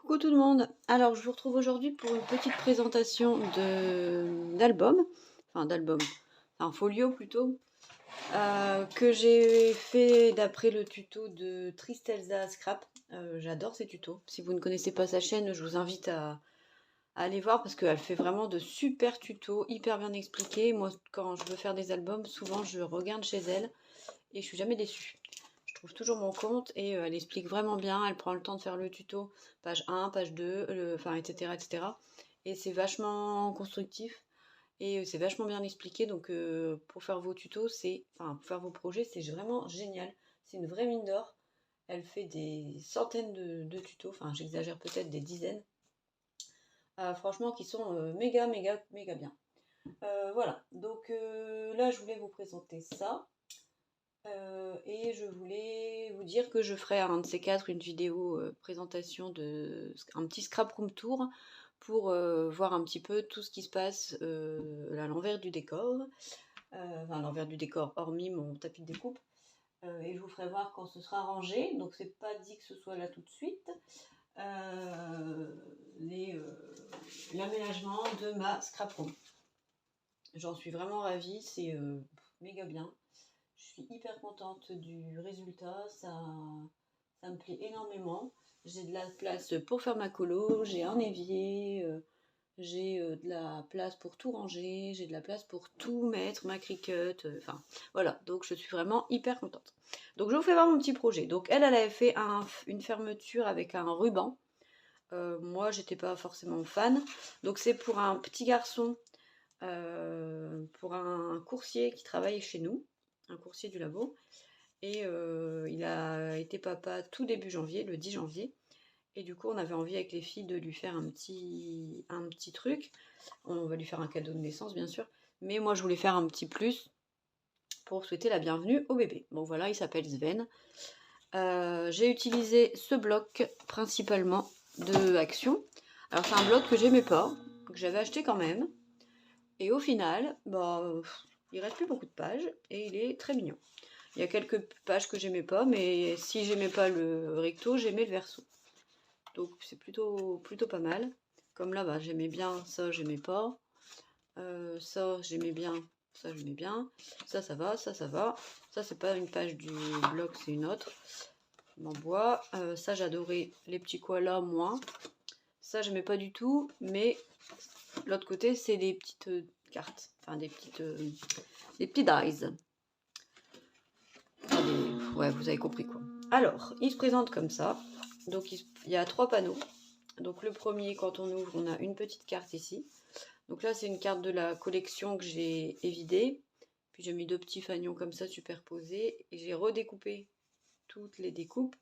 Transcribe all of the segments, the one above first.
Coucou tout le monde. Alors je vous retrouve aujourd'hui pour une petite présentation d'album, un folio plutôt, que j'ai fait d'après le tuto de Tristelza Scrap. J'adore ces tutos. Si vous ne connaissez pas sa chaîne, je vous invite à aller voir parce qu'elle fait vraiment de super tutos, hyper bien expliqués. Moi, quand je veux faire des albums, souvent je regarde chez elle et je suis jamais déçue. Je trouve toujours mon compte et elle explique vraiment bien, elle prend le temps de faire le tuto, page 1, page 2, enfin etc. etc. Et c'est vachement constructif et c'est vachement bien expliqué, donc pour faire vos tutos, pour faire vos projets, c'est vraiment génial. C'est une vraie mine d'or. Elle fait des centaines de tutos, enfin j'exagère peut-être des dizaines, franchement qui sont méga méga méga bien. Voilà, donc là je voulais vous présenter ça. Et je voulais vous dire que je ferai un de ces quatre une vidéo présentation de un petit scrap room tour pour voir un petit peu tout ce qui se passe à l'envers du décor, enfin à l'envers du décor hormis mon tapis de découpe. Et je vous ferai voir quand ce sera rangé, donc c'est pas dit que ce soit là tout de suite. L'aménagement de ma scrap room. J'en suis vraiment ravie, c'est méga bien. Je suis hyper contente du résultat, ça me plaît énormément. J'ai de la place pour faire ma colo, j'ai un évier, j'ai de la place pour tout ranger, j'ai de la place pour tout mettre, ma cricut, enfin voilà, donc je suis vraiment hyper contente. Donc je vous fais voir mon petit projet. Donc elle avait fait une fermeture avec un ruban. Moi j'étais pas forcément fan, donc c'est pour un petit garçon, pour un coursier qui travaille chez nous, un coursier du labo. Et il a été papa tout début janvier, le 10 janvier. Et du coup, on avait envie avec les filles de lui faire un petit truc. On va lui faire un cadeau de naissance, bien sûr. Mais moi, je voulais faire un petit plus pour souhaiter la bienvenue au bébé. Bon, voilà, il s'appelle Sven. J'ai utilisé ce bloc principalement de Action. Alors, c'est un bloc que j'aimais pas, que j'avais acheté quand même. Et au final, il reste plus beaucoup de pages et il est très mignon. Il y a quelques pages que j'aimais pas, mais si j'aimais pas le recto, j'aimais le verso. Donc c'est plutôt pas mal. Comme là, j'aimais bien, ça j'aimais pas. Ça j'aimais bien, ça j'aimais bien. Ça va, ça va. Ça c'est pas une page du blog, c'est une autre. En bois. Ça j'adorais les petits koalas, moins. Ça j'aimais pas du tout, mais l'autre côté c'est des petites cartes. Enfin des petits dies. Ouais, vous avez compris quoi. Alors, il se présente comme ça. Donc, il y a 3 panneaux. Donc, le premier, quand on ouvre, on a une petite carte ici. Donc là, c'est une carte de la collection que j'ai évidée. Puis, j'ai mis 2 petits fanions comme ça superposés. Et j'ai redécoupé toutes les découpes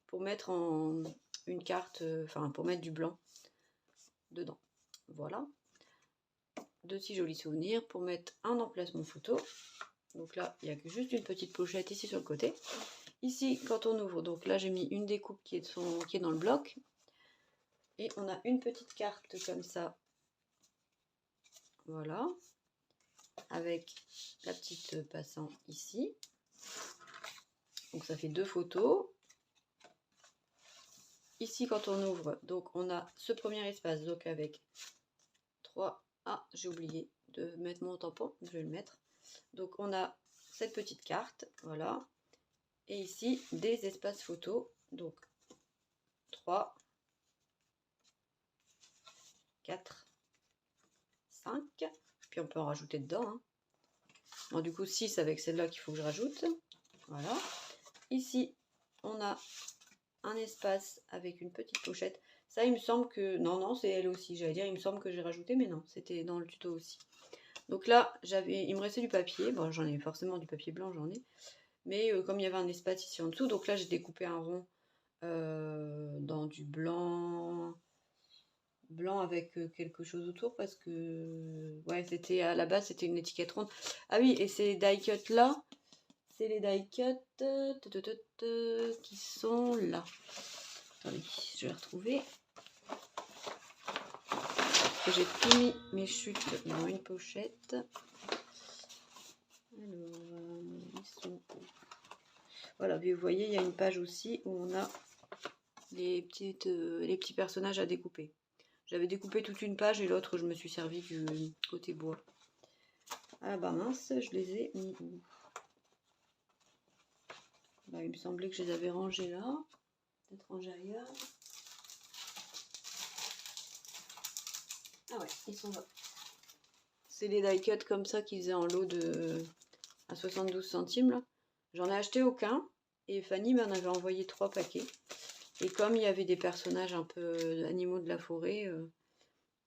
pour mettre en une carte, pour mettre du blanc dedans. Voilà. 2 petits jolis souvenirs pour mettre un emplacement photo. Donc là, il n'y a que juste une petite pochette ici sur le côté. Ici, quand on ouvre, donc là j'ai mis une découpe qui est dans le bloc. Et on a une petite carte comme ça. Voilà. Avec la petite passant ici. Donc ça fait 2 photos. Ici, quand on ouvre, donc on a ce premier espace, donc avec 3. Ah, j'ai oublié de mettre mon tampon, je vais le mettre. Donc on a cette petite carte, voilà. Et ici, des espaces photos. Donc 3, 4, 5. Puis on peut en rajouter dedans. Hein. Bon, du coup, 6 avec celle-là qu'il faut que je rajoute. Voilà. Ici, on a un espace avec une petite pochette. Ça, il me semble que... Non, c'est elle aussi. J'allais dire, il me semble que j'ai rajouté, mais non, c'était dans le tuto aussi. Donc là, il me restait du papier. Bon, j'en ai forcément du papier blanc, j'en ai. Mais comme il y avait un espace ici en dessous, donc là, j'ai découpé un rond dans du blanc avec quelque chose autour parce que ouais, c'était à la base c'était une étiquette ronde. Ah oui, et ces die cuts là, c'est les die cuts qui sont là. Attendez, je vais retrouver. J'ai tout mis mes chutes dans une pochette. Alors, ils sont... Voilà, vous voyez, il y a une page aussi où on a les petits personnages à découper. J'avais découpé toute une page et l'autre, je me suis servi du côté bois. Ah bah mince, je les ai mis où? Bah, il me semblait que je les avais rangés là. Peut-être rangés ailleurs. Ah ouais, ils sont là. C'est des die cuts comme ça qu'ils faisaient en lot à 72 centimes là. J'en ai acheté aucun et Fanny m'en avait envoyé 3 paquets. Et comme il y avait des personnages un peu animaux de la forêt.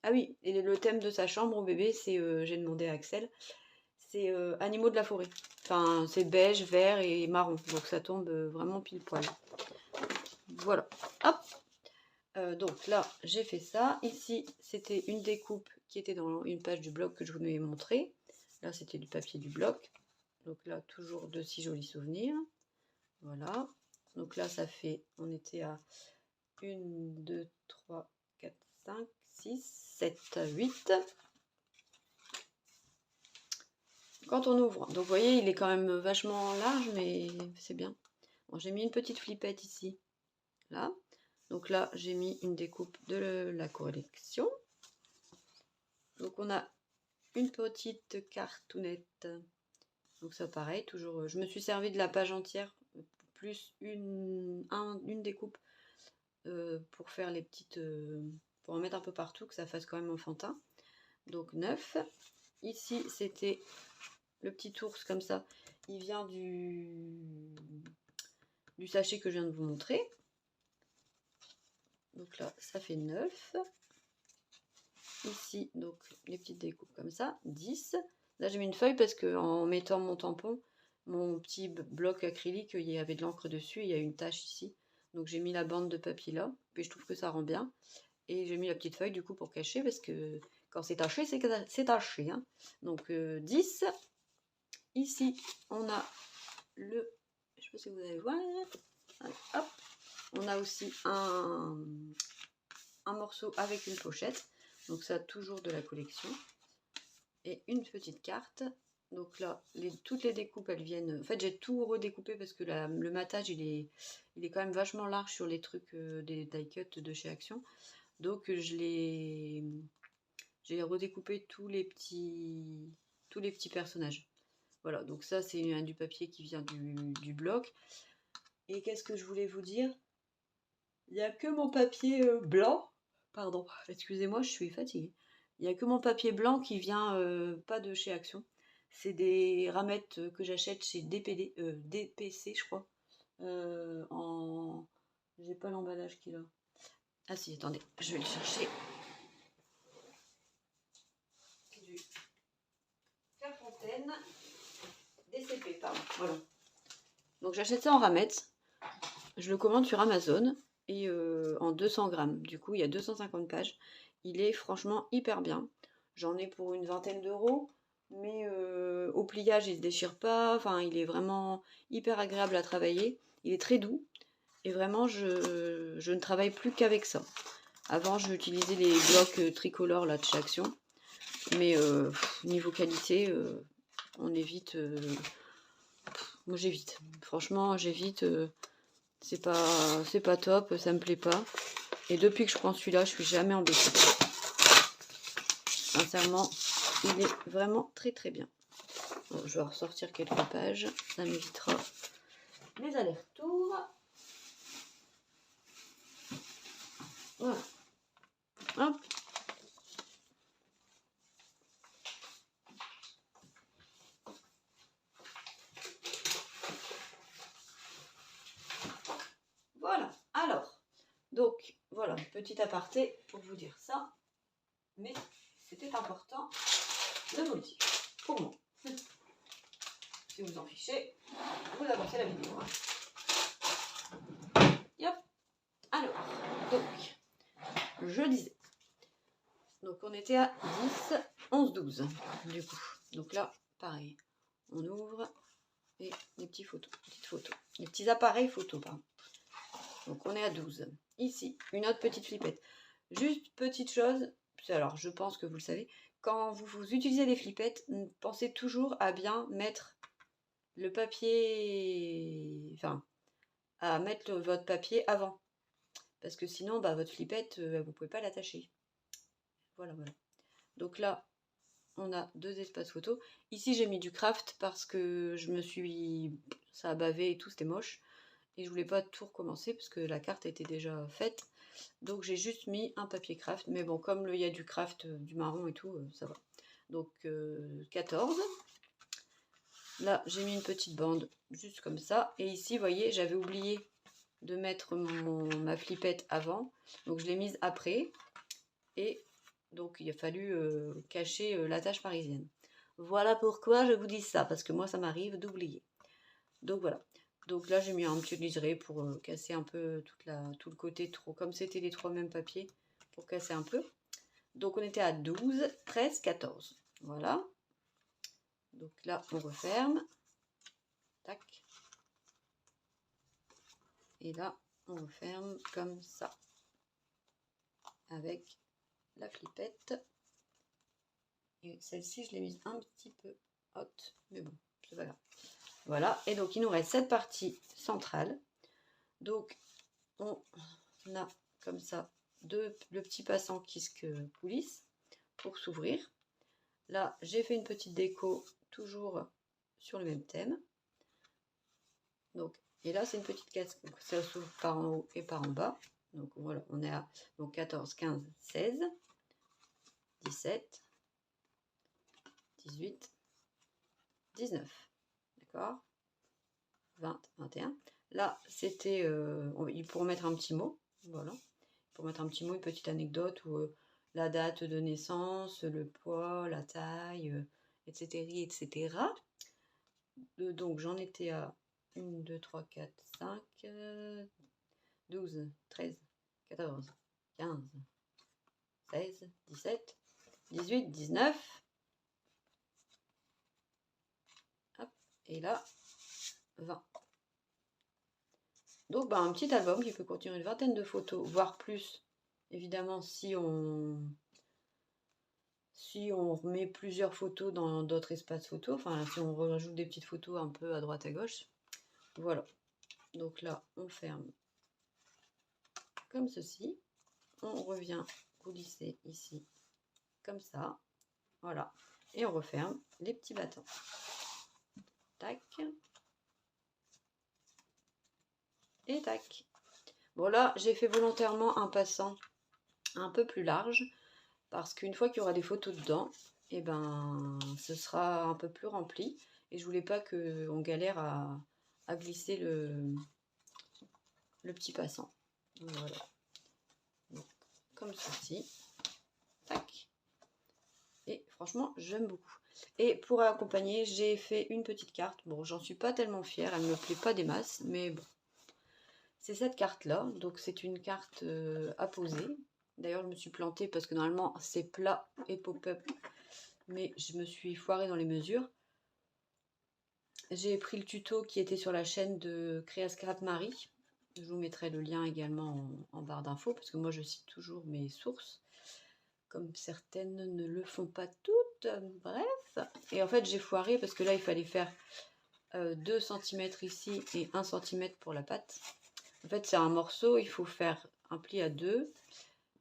Ah oui, et le thème de sa chambre au bébé, c'est, j'ai demandé à Axel, c'est animaux de la forêt. Enfin, c'est beige, vert et marron. Donc ça tombe vraiment pile poil. Voilà. Hop. Donc là, j'ai fait ça. Ici, c'était une découpe qui était dans une page du blog que je vous avais montré. Là, c'était du papier du blog. Donc là, toujours de si jolis souvenirs. Voilà. Donc là, ça fait, on était à 1, 2, 3, 4, 5, 6, 7, 8. Quand on ouvre, donc vous voyez, il est quand même vachement large, mais c'est bien. Bon, j'ai mis une petite flippette ici, là. Donc là, j'ai mis une découpe de la collection. Donc on a une petite cartoonette. Donc ça pareil, toujours, je me suis servi de la page entière, plus une découpe pour faire les petites, pour en mettre un peu partout, que ça fasse quand même enfantin. Donc 9. Ici, c'était le petit ours comme ça. Il vient du sachet que je viens de vous montrer. Donc là, ça fait 9. Ici, donc les petites découpes comme ça, 10. Là, j'ai mis une feuille parce que en mettant mon tampon, mon petit bloc acrylique, il y avait de l'encre dessus, il y a une tache ici. Donc j'ai mis la bande de papier là, puis je trouve que ça rend bien. Et j'ai mis la petite feuille du coup pour cacher, parce que quand c'est taché, c'est taché. Hein. Donc 10. Ici, on a le... Je sais pas si vous allez voir. Allez, hop. On a aussi un morceau avec une pochette. Donc ça, toujours de la collection. Et une petite carte. Donc là, toutes les découpes, elles viennent... En fait, j'ai tout redécoupé parce que le matage, il est quand même vachement large sur les trucs des die cuts de chez Action. Donc j'ai redécoupé tous les petits personnages. Voilà, donc ça, c'est du papier qui vient du bloc. Et qu'est-ce que je voulais vous dire? Il n'y a que mon papier blanc. Pardon, excusez-moi, je suis fatiguée. Il n'y a que mon papier blanc qui vient pas de chez Action. C'est des ramettes que j'achète chez DPC, je crois. J'ai pas l'emballage qu'il a. Ah si, attendez, je vais le chercher. Du Clairefontaine. DCP, pardon. Voilà. Donc j'achète ça en ramettes. Je le commande sur Amazon. Et en 200 grammes. Du coup, il y a 250 pages. Il est franchement hyper bien. J'en ai pour une vingtaine d'euros. Mais au pliage, il ne se déchire pas. Enfin, il est vraiment hyper agréable à travailler. Il est très doux. Et vraiment, je ne travaille plus qu'avec ça. Avant, j'utilisais les blocs tricolores là, de chez Action. Mais niveau qualité, on évite. Moi, j'évite. Franchement, j'évite. C'est pas top, ça me plaît pas. Et depuis que je prends celui-là, je suis jamais embêtée. Sincèrement, il est vraiment très très bien. Bon, je vais ressortir quelques pages, ça m'évitera les allers-retours. Voilà. Hop. Voilà. Alors, donc, voilà, petit aparté pour vous dire ça. Mais c'était important de vous le dire. Pour moi. Si vous en fichez, vous avancez la vidéo. Yep. Alors, donc, je disais. Donc, on était à 10, 11, 12, du coup. Donc là, pareil. On ouvre et les petites photos. Les petits appareils photos, pardon. Donc, on est à 12. Ici, une autre petite flippette. Juste petite chose, alors je pense que vous le savez, quand vous utilisez les flippettes, pensez toujours à bien mettre le papier, enfin, à mettre votre papier avant. parce que sinon, bah, votre flippette, vous pouvez pas l'attacher. Voilà, voilà. Donc là, on a 2 espaces photos. Ici, j'ai mis du craft parce que ça a bavé et tout, c'était moche. Et je voulais pas tout recommencer parce que la carte était déjà faite. Donc j'ai juste mis un papier craft. Mais bon, comme il y a du craft, du marron et tout, ça va. Donc 14. Là, j'ai mis une petite bande, juste comme ça. Et ici, vous voyez, j'avais oublié de mettre ma flippette avant. Donc je l'ai mise après. Et donc il a fallu cacher l'attache parisienne. Voilà pourquoi je vous dis ça, parce que moi ça m'arrive d'oublier. Donc voilà. Donc là j'ai mis un petit liseré pour casser un peu tout le côté trop, comme c'était les 3 mêmes papiers, pour casser un peu. Donc on était à 12, 13, 14. Voilà. Donc là on referme. Tac. Et là on referme comme ça. Avec la flippette. Et celle-ci, je l'ai mise un petit peu haute, mais bon, c'est pas grave. Voilà, et donc il nous reste cette partie centrale. Donc on a comme ça le petit passant qui se coulisse pour s'ouvrir. Là, j'ai fait une petite déco toujours sur le même thème. Donc, et là, c'est une petite casquette. Donc, ça s'ouvre par en haut et par en bas. Donc voilà, on est à donc 14, 15, 16, 17. 18, 19, d'accord, 20, 21. Là, c'était pour mettre un petit mot, voilà, pour mettre un petit mot, une petite anecdote ou la date de naissance, le poids, la taille, etc., etc. Donc, j'en étais à 1, 2, 3, 4, 5, 12, 13, 14, 15, 16, 17, 18, 19. Et là, 20. Donc bah, un petit album qui peut contenir une vingtaine de photos, voire plus, évidemment si on remet plusieurs photos dans d'autres espaces photos, enfin si on rajoute des petites photos un peu à droite à gauche. Voilà. Donc là, on ferme comme ceci. On revient coulisser ici comme ça. Voilà. Et on referme les petits battants. Tac. Et tac. Bon là, j'ai fait volontairement un passant un peu plus large parce qu'une fois qu'il y aura des photos dedans, et ben ce sera un peu plus rempli et je voulais pas qu'on galère à glisser le petit passant. Voilà. Donc, comme ceci. Tac. Et franchement, j'aime beaucoup. Et pour accompagner, j'ai fait une petite carte. Bon, j'en suis pas tellement fière, elle me plaît pas des masses, mais bon. C'est cette carte-là, donc c'est une carte à poser. D'ailleurs, je me suis plantée parce que normalement, c'est plat et pop-up, mais je me suis foirée dans les mesures. J'ai pris le tuto qui était sur la chaîne de Créa Scrap Marie. Je vous mettrai le lien également en barre d'infos, parce que moi, je cite toujours mes sources, comme certaines ne le font pas toutes. Bref. Et en fait, j'ai foiré parce que là, il fallait faire 2 cm ici et 1 cm pour la patte. En fait, c'est un morceau, il faut faire un pli à 2.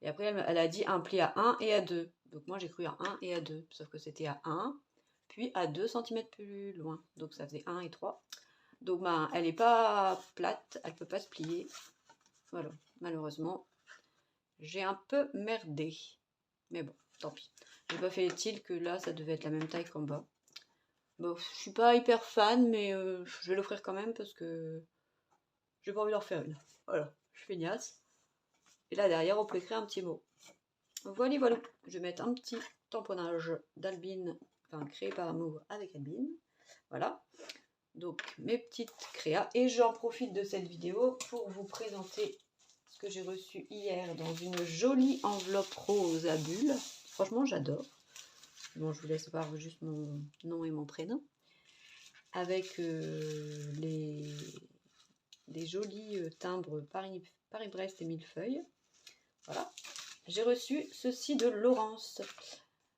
Et après, elle a dit un pli à 1 et à 2. Donc moi, j'ai cru à 1 et à 2. Sauf que c'était à 1, puis à 2 cm plus loin. Donc ça faisait 1 et 3. Donc bah, elle n'est pas plate, elle ne peut pas se plier. Voilà, malheureusement, j'ai un peu merdé. Mais bon, tant pis. J'ai pas fait utile que là, ça devait être la même taille qu'en bas. Bon, je suis pas hyper fan, mais je vais l'offrir quand même parce que j'ai pas envie d'en faire une. Voilà, je suis feignasse. Et là derrière, on peut écrire un petit mot. Voilà, voilà. Je vais mettre un petit tamponnage d'Albine, enfin créé par amour avec Albine. Voilà. Donc mes petites créas. Et j'en profite de cette vidéo pour vous présenter ce que j'ai reçu hier dans une jolie enveloppe rose à bulles. Franchement, j'adore. Bon, je vous laisse voir juste mon nom et mon prénom. Avec les jolis timbres Paris-Brest et millefeuille. Voilà. J'ai reçu ceci de Laurence.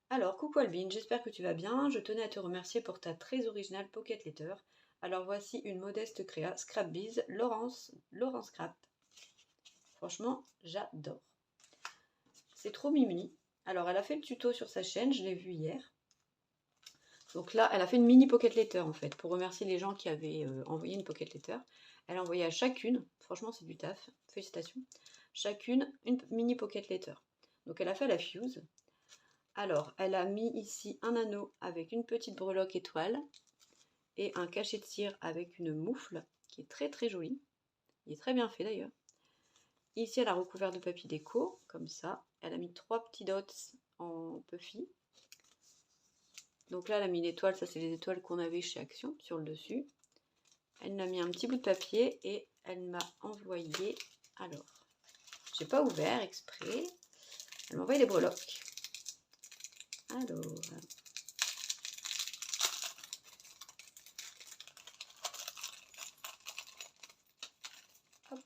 Alors, coucou Albine, j'espère que tu vas bien. Je tenais à te remercier pour ta très originale pocket letter. Alors voici une modeste créa, Scrapbiz, Laurence Scrap. Franchement, j'adore. C'est trop mimi. Alors, elle a fait le tuto sur sa chaîne, je l'ai vu hier. Donc là, elle a fait une mini pocket letter en fait, pour remercier les gens qui avaient envoyé une pocket letter. Elle a envoyé à chacune, franchement c'est du taf, félicitations, chacune une mini pocket letter. Donc elle a fait la fuse. Alors, elle a mis ici un anneau avec une petite breloque étoile et un cachet de cire avec une moufle qui est très très joli. Il est très bien fait d'ailleurs. Ici, elle a recouvert de papier déco, comme ça. Elle a mis 3 petits dots en puffy. Donc là, elle a mis l'étoile, ça c'est les étoiles qu'on avait chez Action, sur le dessus. Elle m'a mis un petit bout de papier et elle m'a envoyé, alors, j'ai pas ouvert exprès, elle m'a envoyé des breloques. Alors, hop.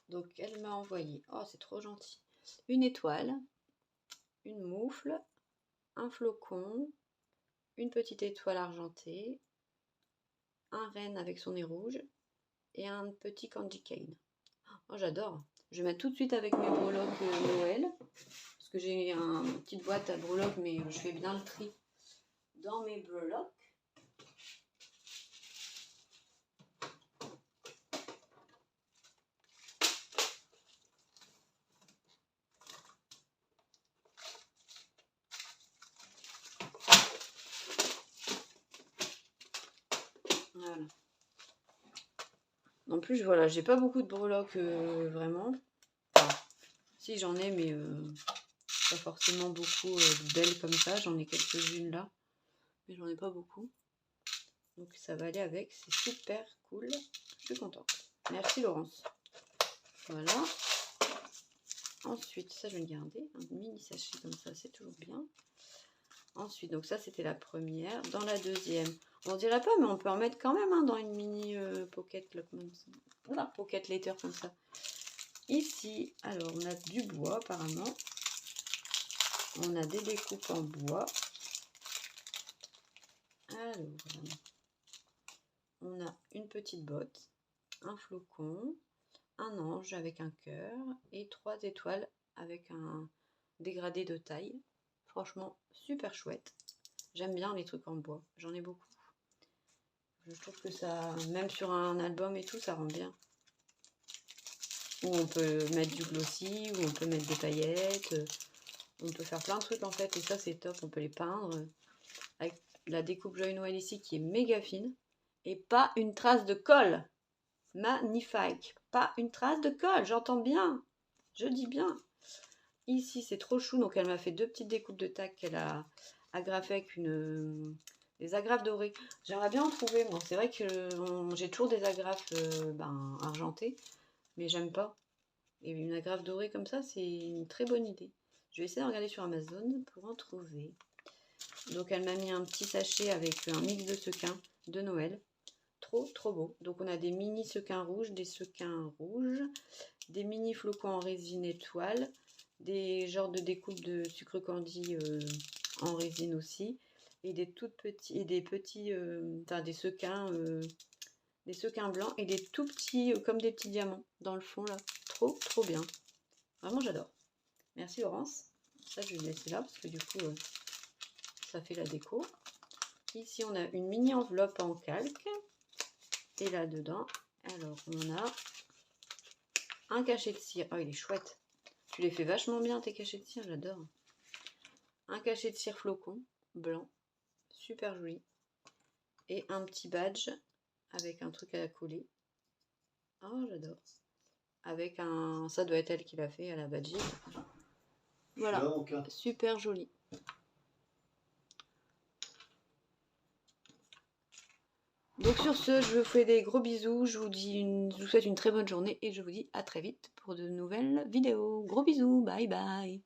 Donc elle m'a envoyé, oh c'est trop gentil, une étoile, une moufle, un flocon, une petite étoile argentée, un renne avec son nez rouge et un petit candy cane. Oh j'adore. Je vais mettre tout de suite avec mes breloques Noël, parce que j'ai une petite boîte à breloques, mais je fais bien le tri dans mes breloques. Voilà. En plus, voilà, j'ai pas beaucoup de breloques vraiment. Enfin, si j'en ai, mais pas forcément beaucoup belles comme ça. J'en ai quelques-unes là, mais j'en ai pas beaucoup. Donc ça va aller avec, c'est super cool. Je suis contente. Merci Laurence. Voilà. Ensuite, ça je vais le garder. Un mini sachet comme ça, c'est toujours bien. Ensuite, donc ça c'était la première. Dans la deuxième, on dirait pas, mais on peut en mettre quand même hein, dans une mini pocket là, comme ça. Voilà, pocket letter comme ça. Ici, alors on a du bois apparemment. On a des découpes en bois. Alors, on a une petite botte, un flocon, un ange avec un cœur et 3 étoiles avec un dégradé de taille. Franchement, super chouette. J'aime bien les trucs en bois, j'en ai beaucoup. Je trouve que ça, même sur un album et tout, ça rend bien. Ou on peut mettre du glossy, ou on peut mettre des paillettes. On peut faire plein de trucs en fait, et ça c'est top. On peut les peindre avec la découpe Joyeux Noël ici qui est méga fine. Et pas une trace de colle. Magnifique. Pas une trace de colle, j'entends bien. Je dis bien. Ici c'est trop chou, donc elle m'a fait 2 petites découpes de tac qu'elle a agrafées avec des agrafes dorées. J'aimerais bien en trouver moi. C'est vrai que j'ai toujours des agrafes argentées, mais j'aime pas. Et une agrafe dorée comme ça, c'est une très bonne idée. Je vais essayer de regarder sur Amazon pour en trouver. Donc elle m'a mis un petit sachet avec un mix de sequins de Noël. Trop trop beau. Donc on a des mini sequins rouges, des sequins rouges, des mini flocons en résine étoile, des genres de découpes de sucre candy en résine aussi, et des tout petits, et des petits, des sequins blancs et des tout petits, comme des petits diamants dans le fond là. Trop trop bien. Vraiment j'adore. Merci Laurence. Ça je vais le laisser là parce que du coup ça fait la déco. Ici on a une mini enveloppe en calque. Et là dedans, alors on a un cachet de cire. Oh il est chouette. Tu les fais vachement bien tes cachets de cire, j'adore. Un cachet de cire flocon blanc. Super joli. Et un petit badge avec un truc à coller. Oh j'adore. Avec un... Ça doit être elle qui l'a fait à la badge. Voilà. Super joli. Donc sur ce, je vous fais des gros bisous, je vous souhaite une très bonne journée et je vous dis à très vite pour de nouvelles vidéos. Gros bisous, bye bye.